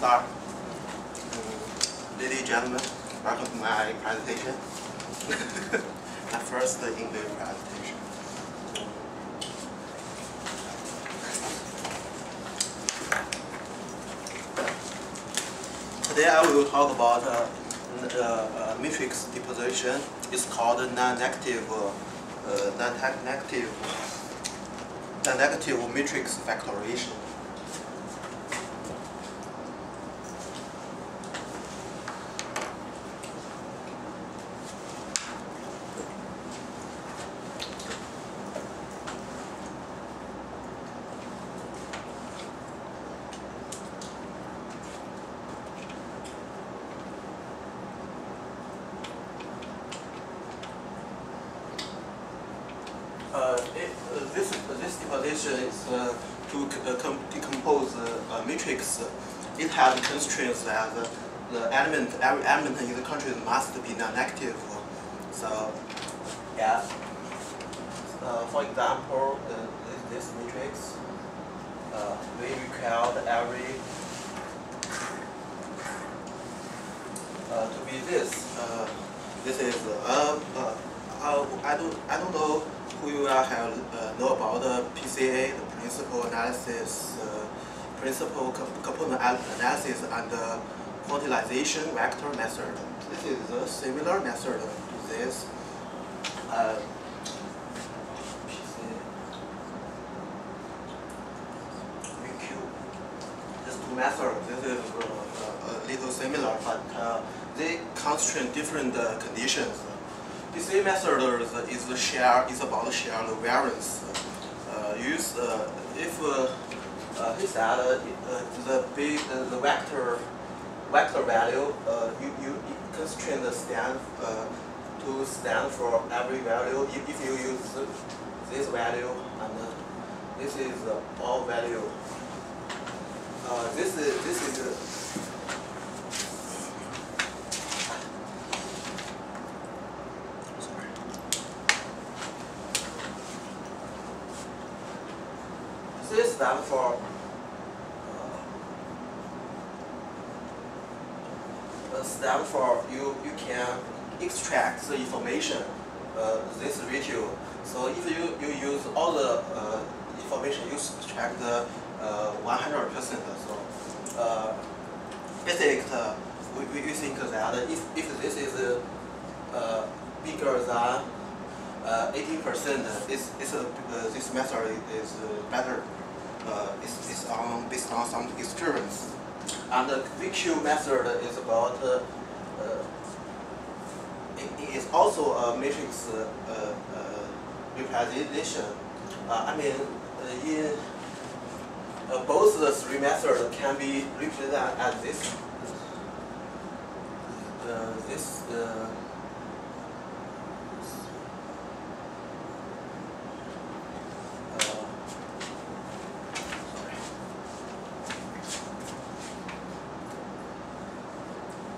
start. Ladies and gentlemen, welcome to my presentation. My first English presentation. Today I will talk about matrix deposition. It's called non-negative matrix factorization. This deposition is to decompose a matrix. It has constraints that every element in the country must be non-negative. So, yeah. For example, this matrix, we require every to be this. This is I don't know who you have know about the PCA, the principal analysis, principal component analysis, and the quantization vector method. This is a similar method to this. PCA, VQ. These two methods. This is a little similar, but they constrain different conditions. PCA method is about shared variance. If he said the vector value you constrain the stand to stand for every value. If you use this value and this is all value. This is this stands for you can extract the information this ratio. So if you use all the information, you extract the 100%. So basic we think that if this is bigger than 18%, this method is better. It's based on some experience. And the VQ method is about it is also a matrix representation. I mean, in both the three methods can be represented as this.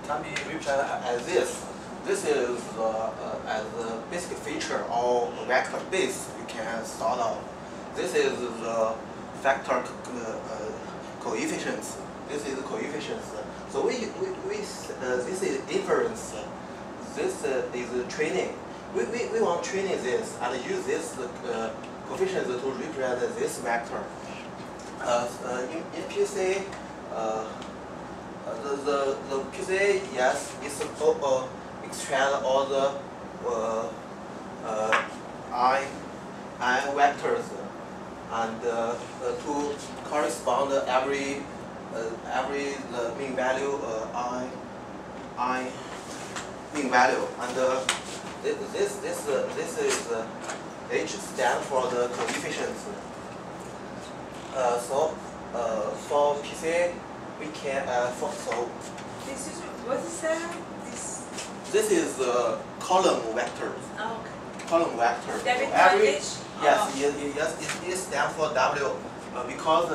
Can be represented as this. This is as a basic feature of vector base you can start out. This is the factor coefficients. This is coefficients. So this is inference. This is training. We want training this and use this coefficients to represent this vector. In PCA. The PCA, yes, it's extract all the I vectors and to correspond every the mean value I mean value, and this is H stand for the coefficients. So for PCA. We can so this is what is that? This is column vectors. Oh, okay. Column vector. Every yes, it stands for W because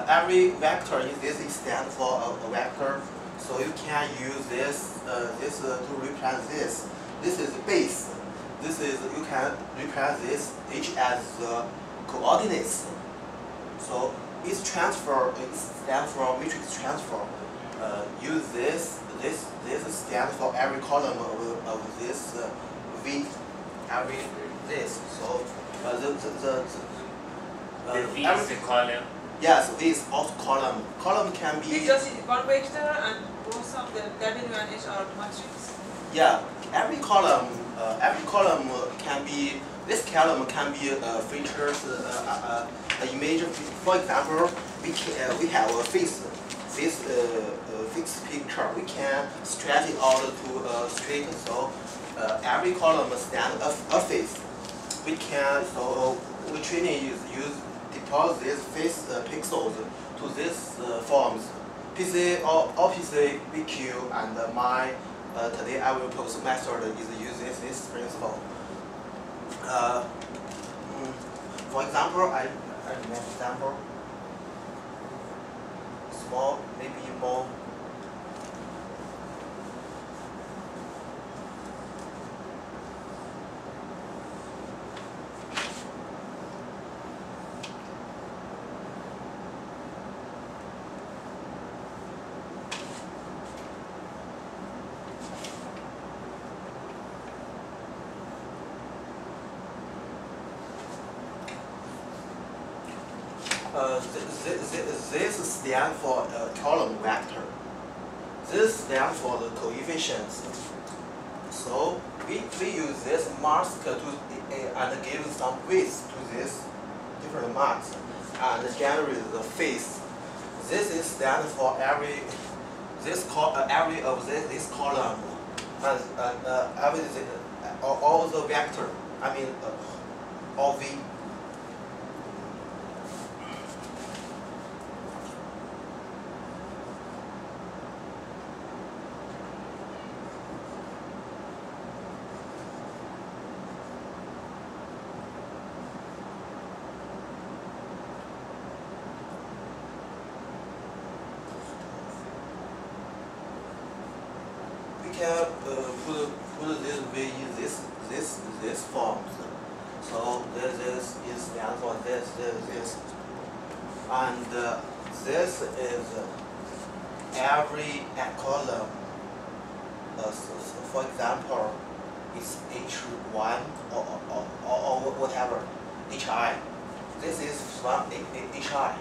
every vector in this stands for a vector. So you can use this to represent this. This is base. This is you can represent this H as coordinates. So its transfer, it stands for matrix transfer. Use this stands for every column of this V, every this. So the V is the column. Yes, V is also column. Column can be. It's just one vector and both of them W and H are matrix. Yeah, every column can be. This column can be features an image. For example, we have a face. This fixed picture, we can stretch it out to straight. So every column stands a face. We can we training use deposit these face pixels to these forms. PC or PC VQ and my today I will post method is using this principle. For example, I make example. Small, maybe more. This stands for column vector. This stands for the coefficients. So we use this mask to and give some weights to this different marks and generate the face. This is stands for every of this column and every all the vector. I mean all V. Can put this V in this forms. So this is stands for this, and this is every column. For example, it's H1 or whatever HI. This is one HI.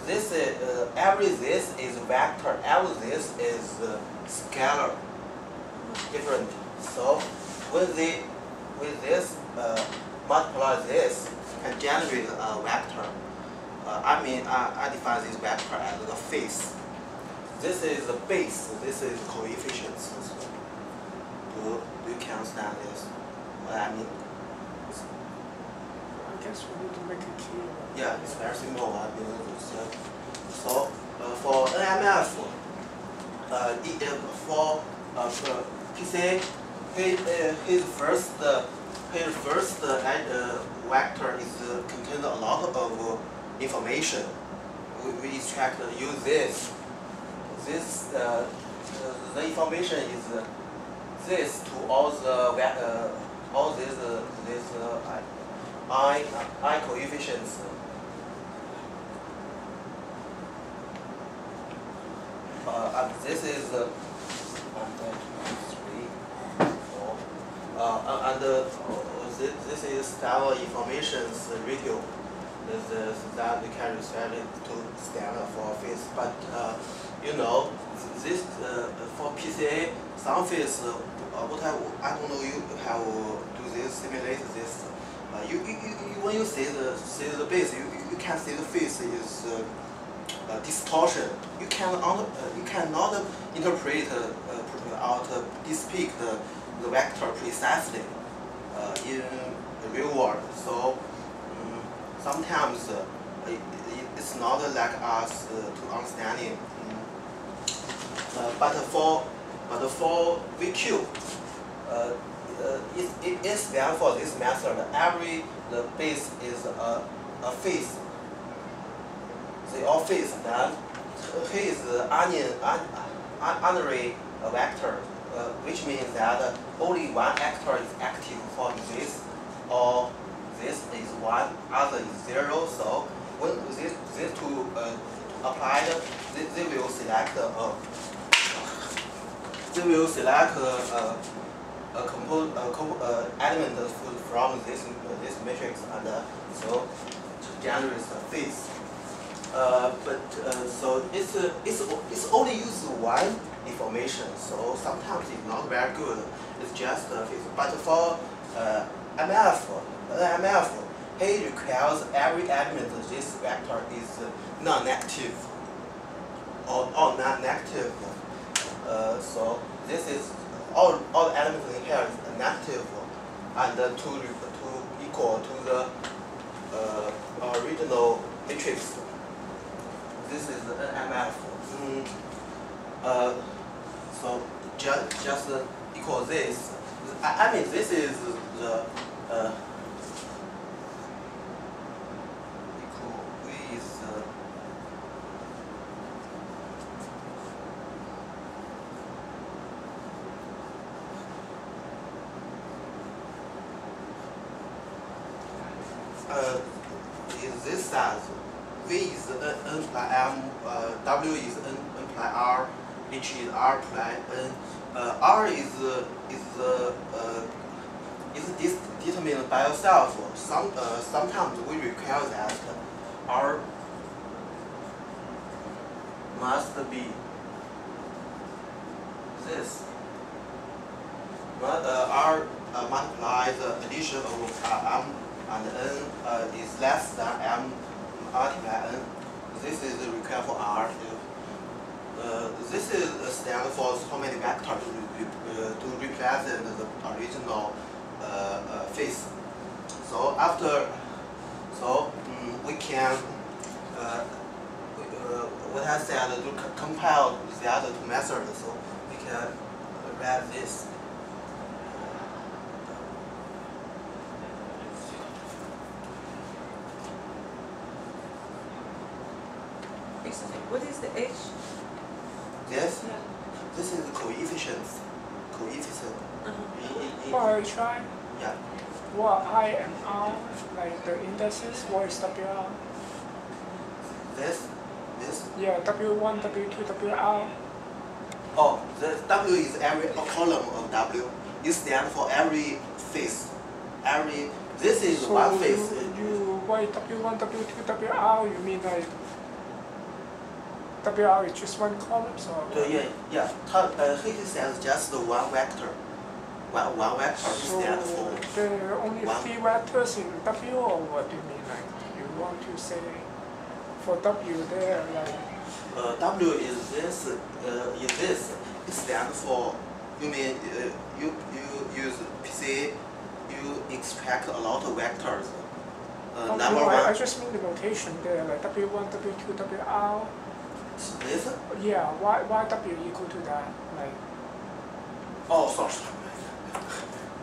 This is every this is vector. Every this is scalar. Different. So with this multiply this and generate a vector. I define this vector as the face. This is the base. This is coefficients. Do you can understand this? What I mean? I guess we need to make it clear. Yeah, it's very simple. So for NMF, for PC, his first vector is contains a lot of information. We extract use this. The information is this to all the all these I coefficients. This is 1, 2, 3, 4, this is style informations radio. That we can reset it to standard for face, but you know this for PCA some face I don't know you have do this simulate this. When you see the base, you can see the face is distortion. You cannot interpret out depict the vector precisely in the real world. So sometimes it's not like us to understanding. But for VQ, it stands for this method. The base is a face. They all face. Then here is the unary vector, which means that only one actor is active for this, or this is 1, other is 0. So when these two applied, they will select element from this matrix and so generates a face. So it's only use one information, so sometimes it's not very good. It's just a face. But for MF, he requires every element of this vector is non-negative or non-negative. So this is all elements in here is negative, and to equal to the original matrix. This is the MF. So just equal this. I mean, this is the equal with is this size. V is n imply m, W is n imply r, H is r imply n. R is this determined by yourself. Sometimes we require that R must be this. R multiply the addition of m and n is less than m multiply n. This is required for R. This is stand for so many vectors to represent the original face. So we can what I said to compile the other two methods. So we can write this. What is the H? Yes. Yeah. This is the coefficients. Coefficient. Well, try. Yeah. What I and R, like the indices, what is WR? This. Yeah, W1, W2, WR. Oh, the W is every column of W. It stands for every face. This is So one face. you write W1, W2, WR, you mean like WR is just one column, so Yeah. He says just one vector. One vector so stands for. there are only one. 3 vectors in W, or what do you mean? Like you want to say for W there, like W is this. It stands for. You mean you use PC. You extract a lot of vectors. Number no, one. I just mean the notation there, like W1, W2, WR. This. Yeah, why W equal to that? Like Oh, sorry.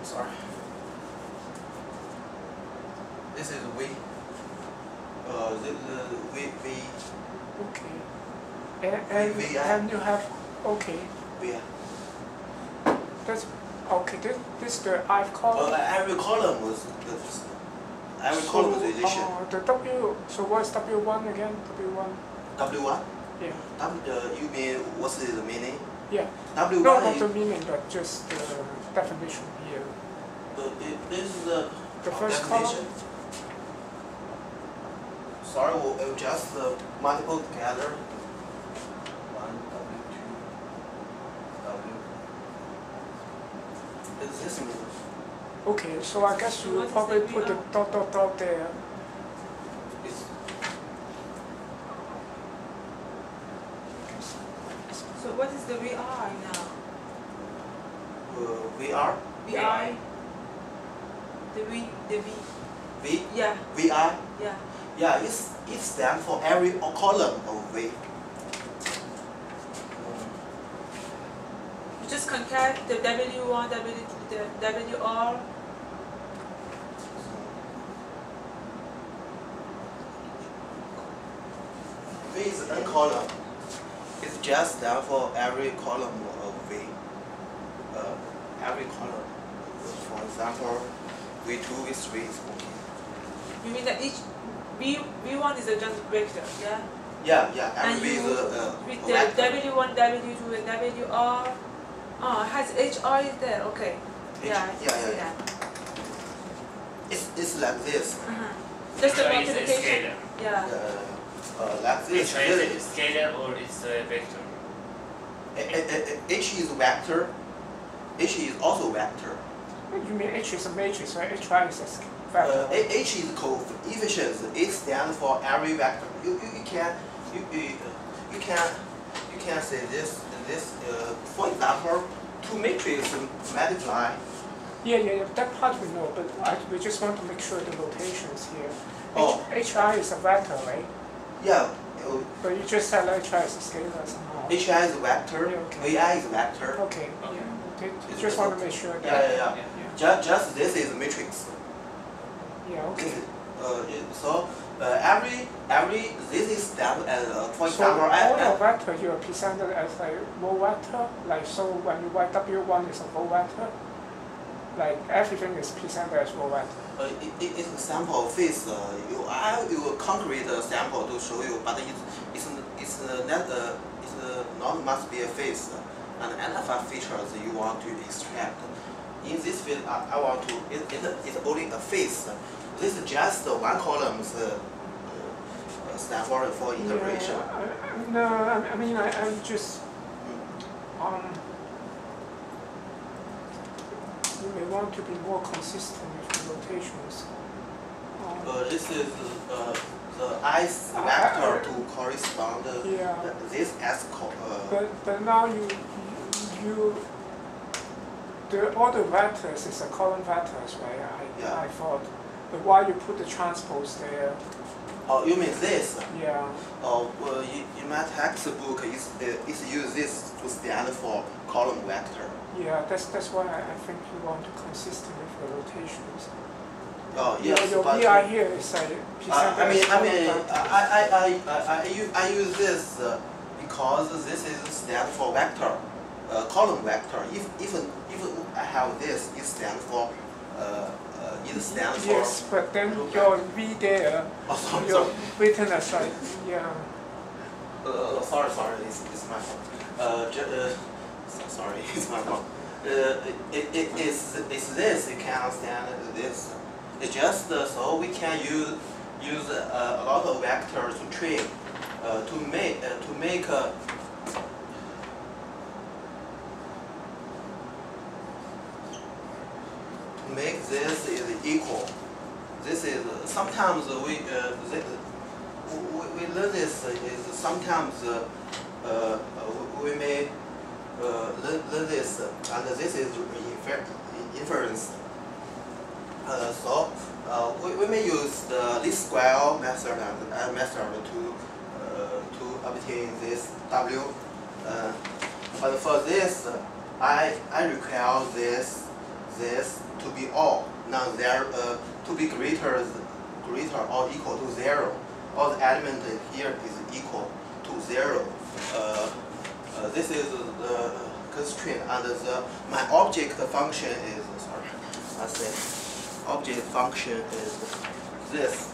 Sorry. This is V. V. okay. And you have okay. V. That's okay. This is the I've column. Every column was every column was addition. The W. So what's W1 again? W1. W1. Yeah. You mean what's the meaning? Yeah. W1 No, not is the meaning, but just the definition here. this is the first definition. column. Sorry, we'll just multiple together. 1 W 2 W. Is this mean? Okay, so I guess you will probably put the dot there. It's So what is the VI now? VR. VI? The V. V. Yeah. VI. Yeah. Yeah, it stands for every column of V. You just concat the W1, W2, the WR. V is n column. It's just stand for every column of V. Every column. For example, V2, V3 is okay. You mean that each V1 is a just vector, yeah? Yeah. And Every you, is a with the vector. W1, W2, and WR, has HR is there, okay. Yeah. It's like this. Just the HI is a multiplication. scalar. Yeah. Like this. HI is a scalar or it's a vector? H is vector. H is also vector. You mean H is a matrix, right? HI is a vector. H is coefficient. It stands for every vector. You can say this. For example, two matrices multiply. Yeah. That part we know, but we just want to make sure the notations here. HI is a vector, right? Yeah. But you just said HI is a scalar somehow. HI is a vector. Yeah, okay. VI is a vector. Okay. You just want to make sure that. Yeah. Just this is a matrix. Yeah. Okay. So every this is done as for So example. all your vector you are presented as a row vector, like so when you write W1 is a row vector, like everything is presented as row vector. It's a sample phase. I will concrete a sample to show you, but it's not must be a phase. And alpha features you want to extract. In this field, I want to. It's only a phase. This is just one column stand for integration. Yeah, no, I mean I'm just you may want to be more consistent with the rotations. This is the ice vector to correspond this S. But now all the vectors is a column vectors, right? I thought. But why you put the transpose there? Oh, you mean this? Yeah. Oh, well, in my textbook, it's use this to stand for column vector. Yeah, that's why I think you want to consistent with the rotations. Oh yes, your but VI here is a I use this because this is stand for vector, column vector. If I have this, it stands for Yes, but then your V there, your written as like sorry, it's my fault. Sorry, it's my fault. It's this. You cannot stand this. It's just so we can use a lot of vectors to train to make this is equal. This is sometimes we learn this is sometimes we may learn this, and this is inference. So we may use the least square method and method to obtain this W. But for this, I require this to be all. Now there to be greater or equal to 0. All the element here is equal to 0. This is the constraint, and my object function is object function is this.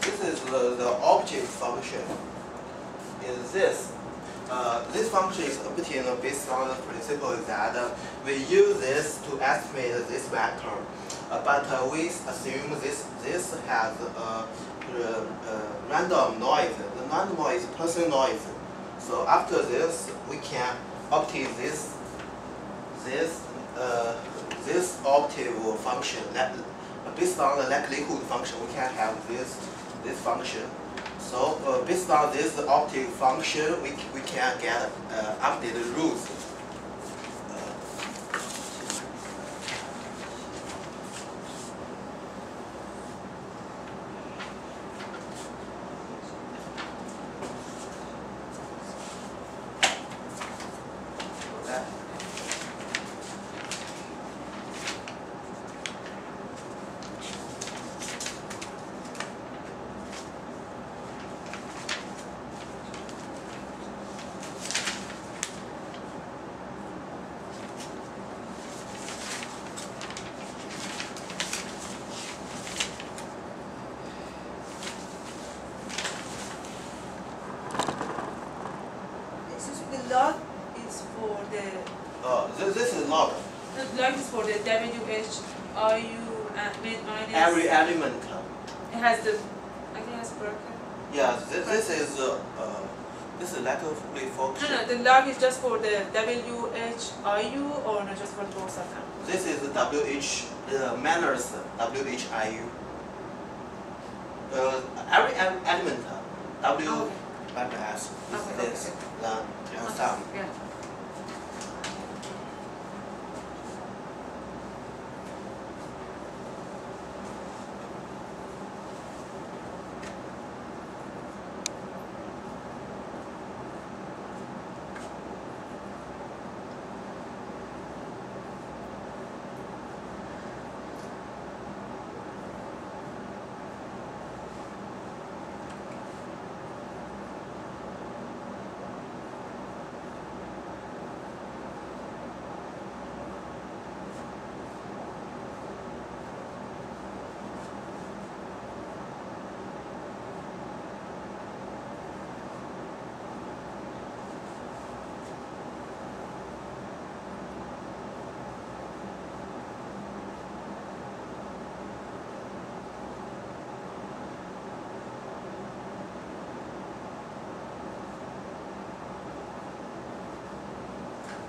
This is the object function. Is this? This function is obtained based on the principle that we use this to estimate this vector, but we assume this has random noise. The random noise is Poisson noise. So after this, we can obtain this octave function. Based on the likelihood function, we can have this function. So based on this optic function, we can get updated rules. The log is for the. This is log. The log is for the WHIU and minus. Every element. It has the. I think it has bracket. Yeah, this is like a fully function. No, the log is just for the WHIU or not just for both of them? This is minus WHIU. Every element W minus is this the sum. Yeah.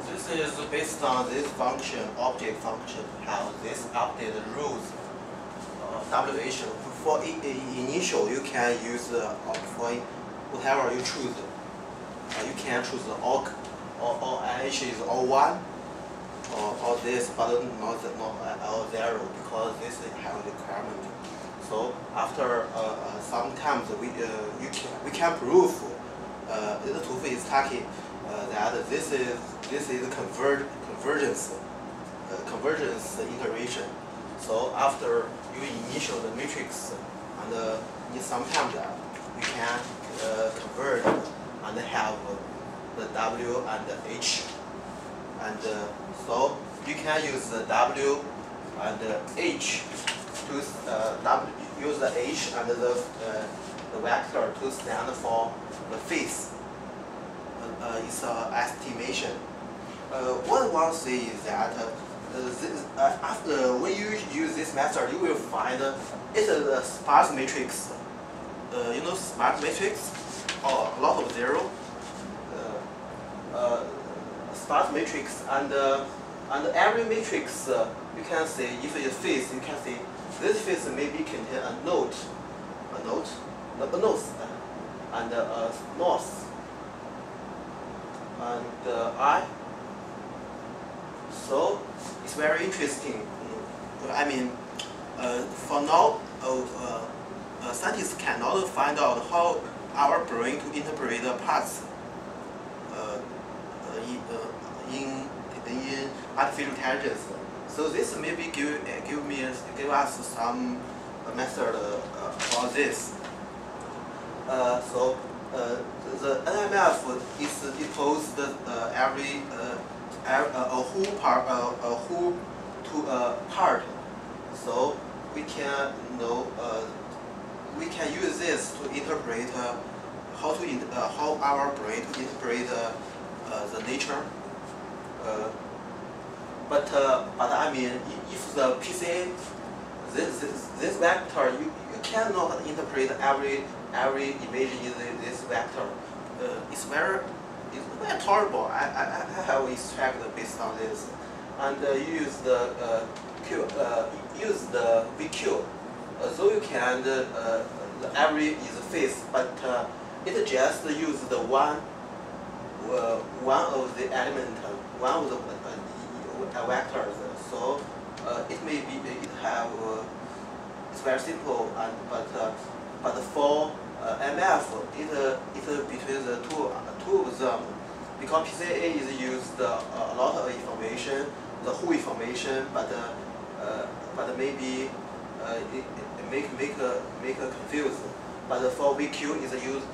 This is based on this function, object function, have this updated rules. WH for initial, you can use for whatever you choose. You can choose all H is all 1 or this, but not all 0 because this have a requirement. So after sometimes we can prove the proof is tacky that this is convergence iteration. So after you initial the matrix, and sometimes you can convert and have the W and the H, and so you can use the W and the H to use the H and the vector to stand for the phase. It's an estimation. What I want to say is that after when you use this method, you will find it's a sparse matrix. You know sparse matrix or a lot of zero. Sparse matrix and every matrix you can say if it's phase, you can say this phase maybe contain a node, and a north. And I. So it's very interesting. I mean, for now, scientists cannot find out how our brain to interpret the parts in artificial intelligence. So this maybe give us some method for this. So the NMF is deposed every a whole part. So we can we can use this to interpret how our brain to interpret the nature. But I mean, if the PC this vector you cannot interpret every image in this vector. It's very tolerable. I have extracted based on this, and use the use the VQ, so you can every is interface, but it just uses the one of the element, one of the vectors. So it may be it have it's very simple, and but for MF it between the two of them, because PCA is used a lot of information, the whole information, but maybe it make confused. But for VQ is use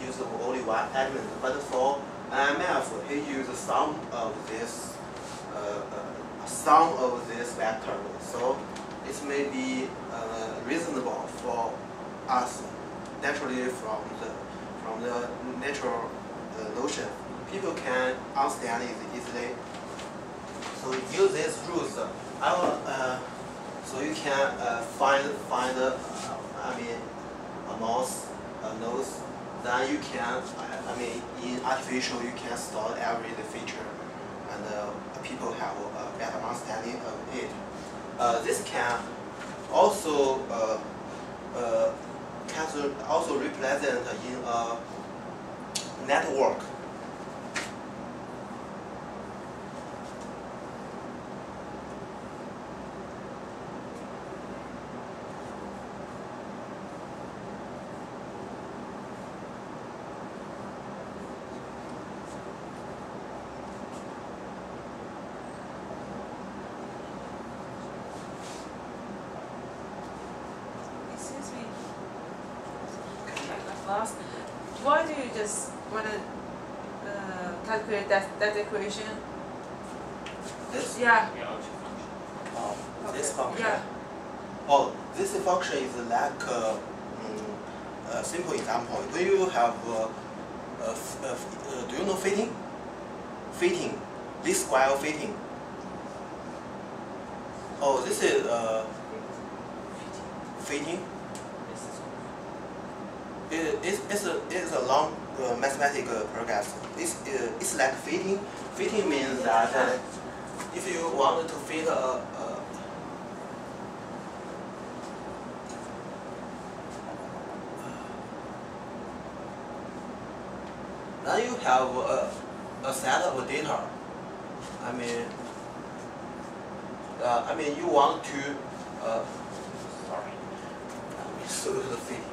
only one element. But for MF, he uses some of this vector. So it may be reasonable for us naturally from the natural notion. People can understand it easily. So use these rules. I will, so you can find I mean a mouse, a nose. Then you can in artificial you can store every feature, and people have a better understanding of it. This can also represent in a network. Excuse me. Last. Why do you just want to calculate that equation? This? Yeah. Yeah, object function. Oh, this Okay. function. Yeah. Oh, this function is like a simple example. When you have, do you know fitting? Fitting, least square fitting. Oh, this is fitting. It's a long mathematical progress. It's like fitting. Fitting means that if you want to fit now you have a set of data. I mean you want to sorry. Let me show you the fitting.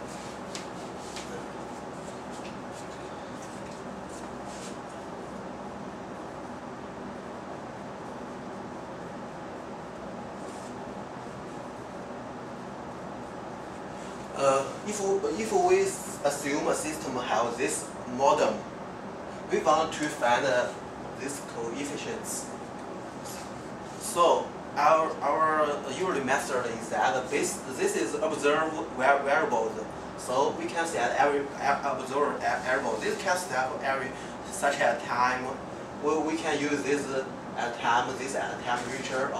If we assume a system has this modem, we want to find these coefficients. So our usual method is that this is observed variables. So we can set every observed variable. This can set every such as time. We can use this at time, this at temperature,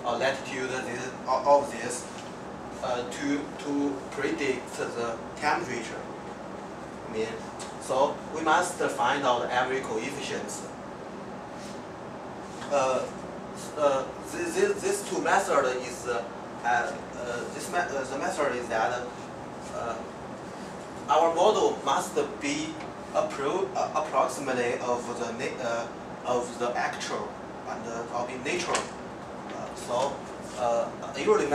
or latitude, this of this. To predict the temperature. So we must find out every coefficients. This two method is the method is that our model must be approximately of the actual and of the nature. So usually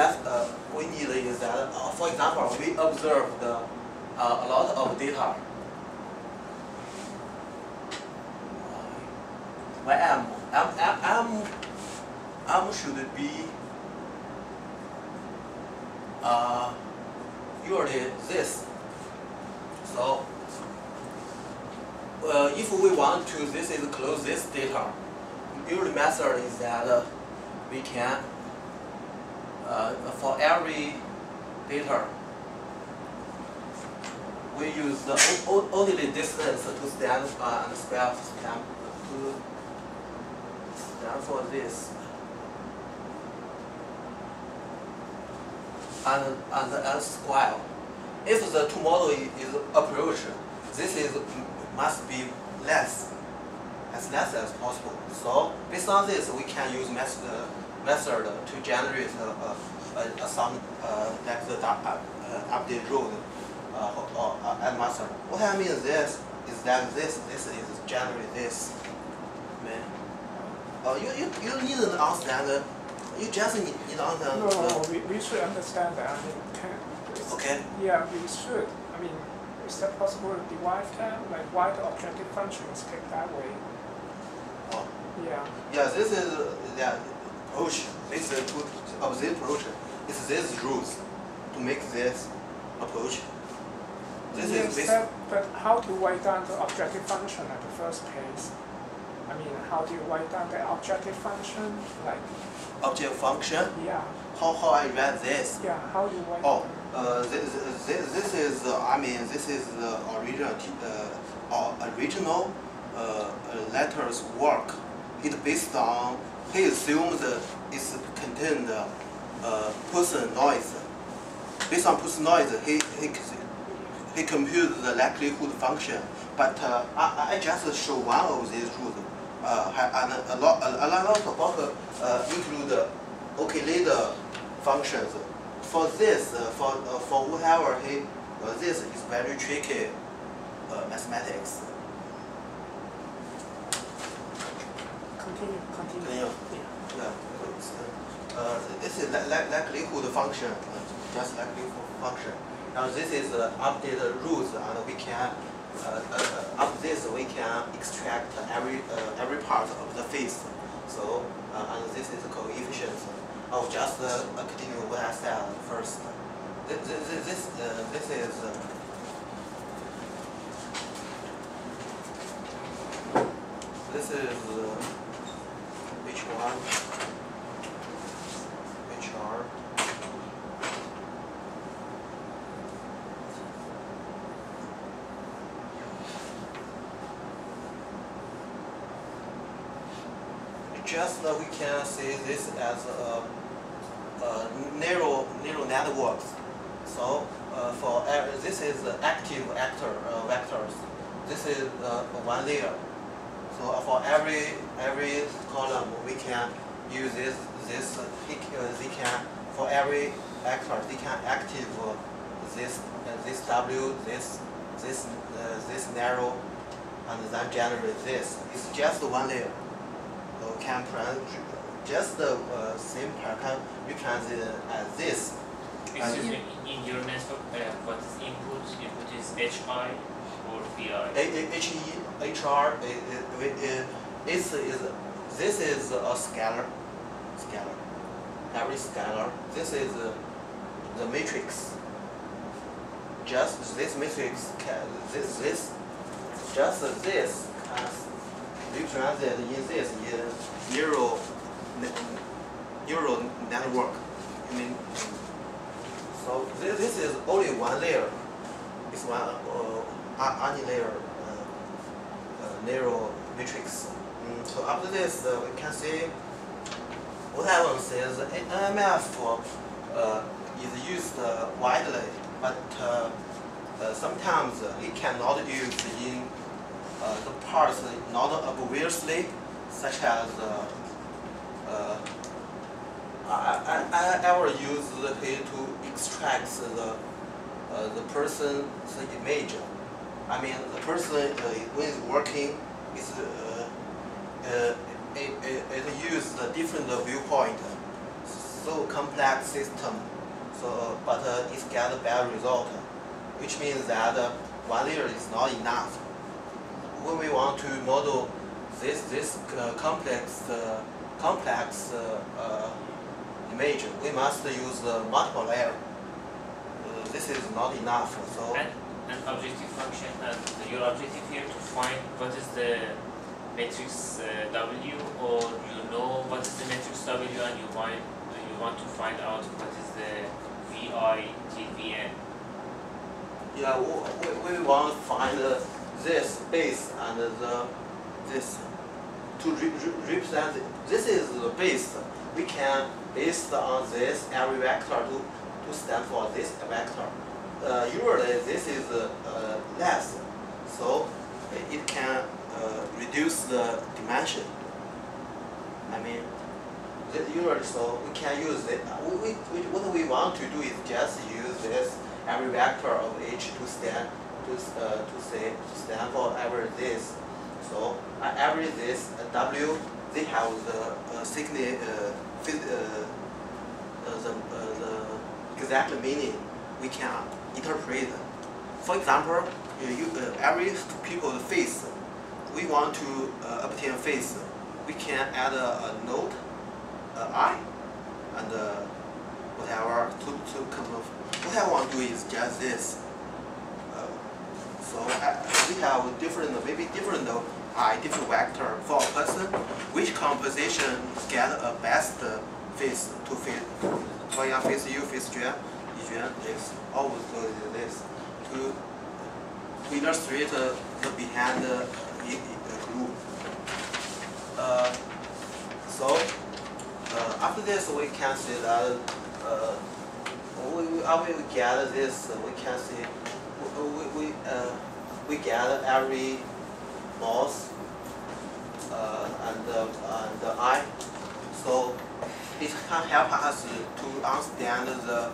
we need is that, for example, we observed a lot of data. M should be usually this. So if we want to close this data, usually method is that we can for every data we use the only distance to stand and square stand for this, and S square. If the two model is approached, this must be less as possible. So based on this, we can use method to generate some like the update rule and master. What I mean this is that this is generally this. Man. You need to understand. You just need to understand. No, we should understand that. I mean, okay. Yeah, we should. I mean, is that possible to derive that? Like, why the objective function is picked that way? Oh. Yeah. Yeah, this is the approach. This is of this approach. It's this rules to make this approach. This yes, is but how to write down the objective function at the first place? I mean, how do you write down the objective function? Like object function. Yeah. How I write this? Yeah. How do you write? Oh, this is I mean this is the original letters work. It based on he assumes it's contained person noise. Based on person noise, he computes the likelihood function. But I just show one of these rules. And a lot about include later functions. For this, for whatever this is very tricky mathematics. Continue. Yeah. This is likelihood function, just likelihood function. Now this is updated rules, and we can after this we can extract every part of the phase. So and this is the coefficients. I'll just continue what I said first. This is which one? Which are just we can see this as narrow networks. So for this is active vectors. This is one layer. So for every column we can use this. They can for every vector they can active this W this narrow and then generate this. It's just one layer. So can just the same pattern you can see as this. Excuse me, in your network, what is input? Input is HI or VI? HE, HR, this is a scalar. Every scalar. This is the matrix. Just this matrix can this can represented in this neural network. I mean, so this is only one layer. It's one layer neural matrix. So after this, we can see what happens is NMF is used widely, but sometimes it cannot use in the parts not obviously, such as I ever use it to extract the person's image. I mean, the person when it's working, it uses a different viewpoint, so complex system. So, but it gets a bad result, which means that one layer is not enough. When we want to model this complex image, we must use multiple layers. This is not enough. So an objective function, and your objective here to find what is the matrix W, or you know what is the matrix W, and you want to find out what is the VI till Vn. Yeah, we want to find this base and this to represent it. This is the base. We can based on this every vector to stand for this vector. Usually this is less, so it can reduce the dimension. I mean, usually so we can use it. What we want to do is just use this every vector of H to stand for every this. So every this W, they have the exact meaning we can interpret. For example, every people's face, we want to obtain face, we can add a note, I, and whatever to come of. What I want to do is just this. So we have different, maybe different different vector for a person. Which composition get a best face to fit? For example, face U, face J, this always go to this to illustrate the behind group. So after this, we can see that after we get this, we can see we get every mouse and eye. So it can help us to understand the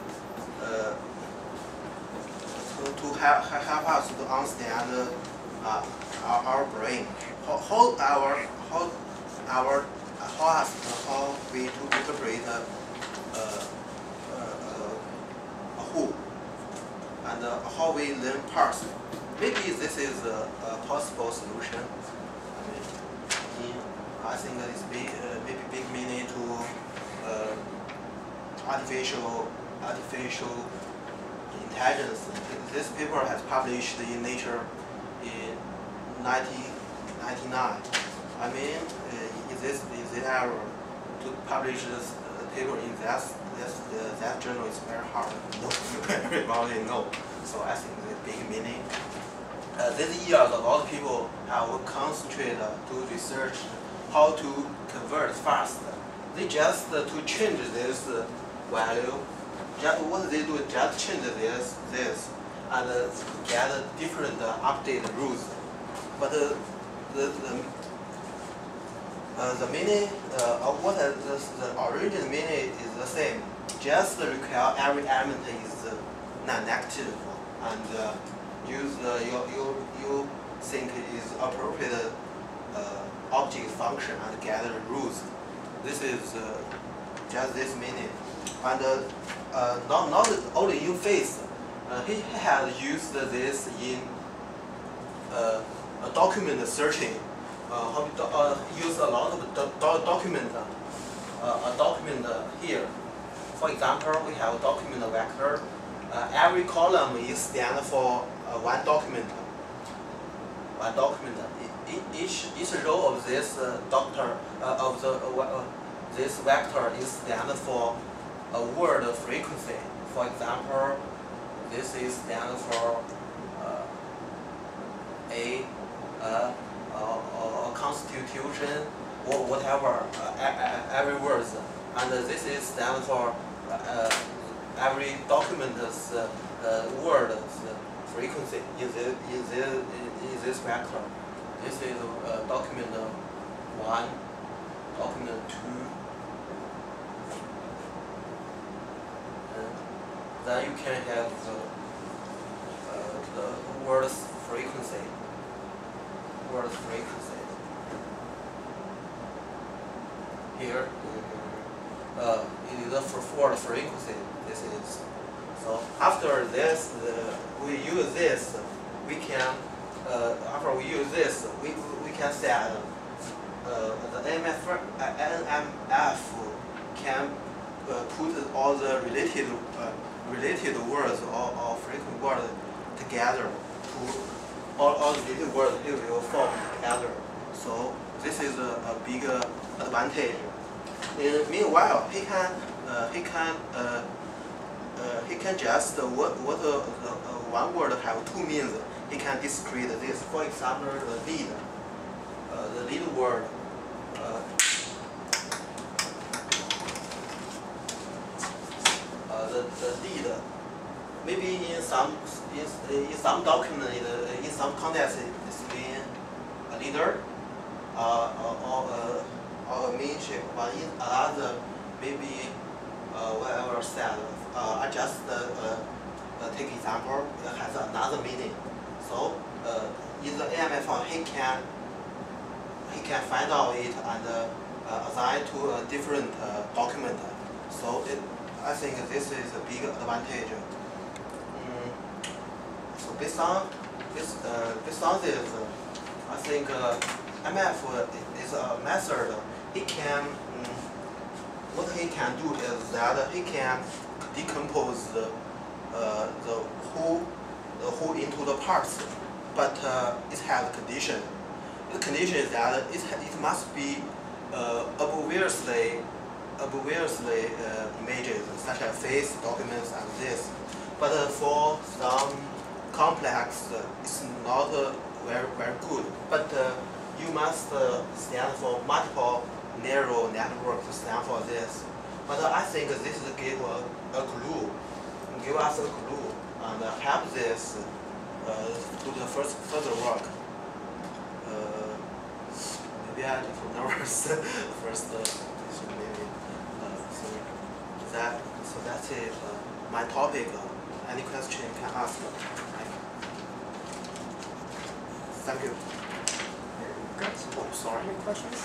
to help us to understand our brain, how we to interpret a whole, and how we learn parts. Maybe this is a possible solution. I think that is maybe big meaning to artificial intelligence. This paper has published in Nature in 1999. I mean, is this error to publish this paper in that journal is very hard. Everybody know. So I think the big meaning. These years, a lot of people have concentrated to research how to convert fast. They just to change this value. What they do is just change this, and get different update rules. But the meaning of what the original meaning is the same. Just require every element is non-negative, and use you think is appropriate object function and gather rules. This is just this meaning. And not only in face, he has used this in document searching. Use a lot of document. A document here. For example, we have a document vector. Every column is stand for one document. One document. Each row of this this vector is stand for a word frequency. For example, this is stand for a constitution or whatever, every word, and this is stand for every document's word frequency in this vector. This is document 1, document 2. Then you can have the word's frequency. Here, it is the word frequency. This is. So after this, we use this. We can. After we use this, we can set the NMF can put all the related words or frequent words together. All the related words here will form together. So this is a big advantage. Meanwhile, he can just one word have two meanings. He can discrete this. For example, the lead word. The lead. Maybe in some document, in some context, it's been a leader or a main shape, but in another, maybe whatever said, I just take example, it has another meaning. So in the AML file, he can find out it and assign to a different document. So I think this is a big advantage. So based on this, I think MF is a method. What he can do is that he can decompose the whole into the parts, but it has a condition. The condition is that it must be obviously images such as face, documents, and this. But for some complex, it's not very good. But you must stand for multiple neural networks to stand for this. But I think this give us a clue and help this do the further work. Maybe I little nervous first. Maybe so that's it. My topic. Any question you can ask. Thank you. Guys, Oh, sorry. any questions?